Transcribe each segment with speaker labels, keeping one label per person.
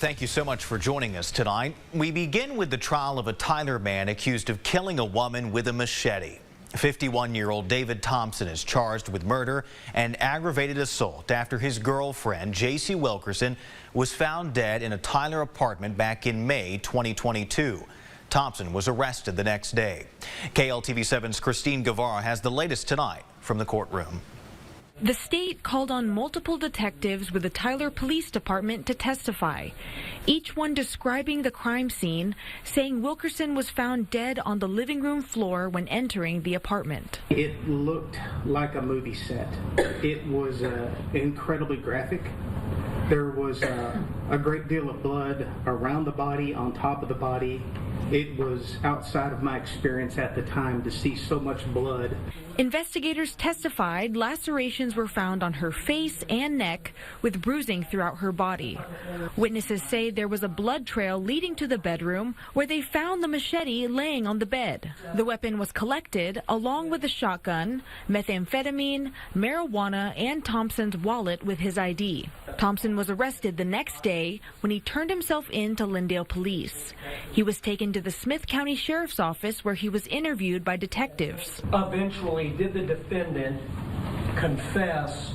Speaker 1: Thank you so much for joining us tonight. We begin with the trial of a Tyler man accused of killing a woman with a machete. 51-year-old David Thompson is charged with murder and aggravated assault after his girlfriend, J.C. Wilkerson, was found dead in a Tyler apartment back in May 2022. Thompson was arrested the next day. KLTV7's Christine Guevara has the latest tonight from the courtroom.
Speaker 2: The state called on multiple detectives with the Tyler Police Department to testify, each one describing the crime scene, saying Wilkerson was found dead on the living room floor when entering the apartment.
Speaker 3: It looked like a movie set. It was incredibly graphic. There was a great deal of blood around the body, on top of the body. It was outside of my experience at the time to see so much blood.
Speaker 2: Investigators testified lacerations were found on her face and neck with bruising throughout her body. Witnesses say there was a blood trail leading to the bedroom where they found the machete laying on the bed. The weapon was collected along with a shotgun, methamphetamine, marijuana, and Thompson's wallet with his ID. Thompson was arrested the next day when he turned himself in to Lindale Police. He was taken to the Smith County Sheriff's Office where he was interviewed by detectives.
Speaker 4: Eventually, did the defendant confess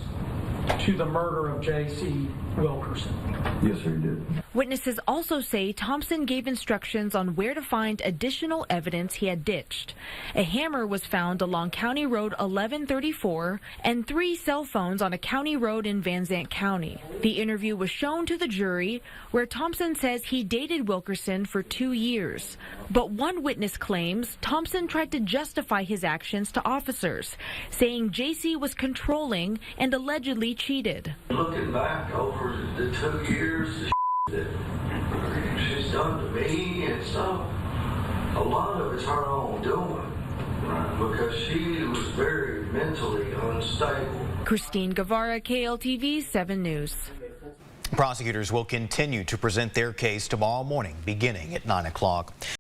Speaker 4: to the murder of J.C. Wilkerson?
Speaker 5: Yes, sir, he did.
Speaker 2: Witnesses also say Thompson gave instructions on where to find additional evidence he had ditched. A hammer was found along County Road 1134 and 3 cell phones on a county road in Van Zandt County. The interview was shown to the jury where Thompson says he dated Wilkerson for 2 years. But one witness claims Thompson tried to justify his actions to officers, saying J.C. was controlling and allegedly cheated.
Speaker 6: Looking back over the 2 years, that she's done to me and stuff, a lot of it's her own doing, because she was very mentally unstable.
Speaker 2: Christine Guevara, KLTV 7 News.
Speaker 1: Prosecutors will continue to present their case tomorrow morning beginning at 9 o'clock.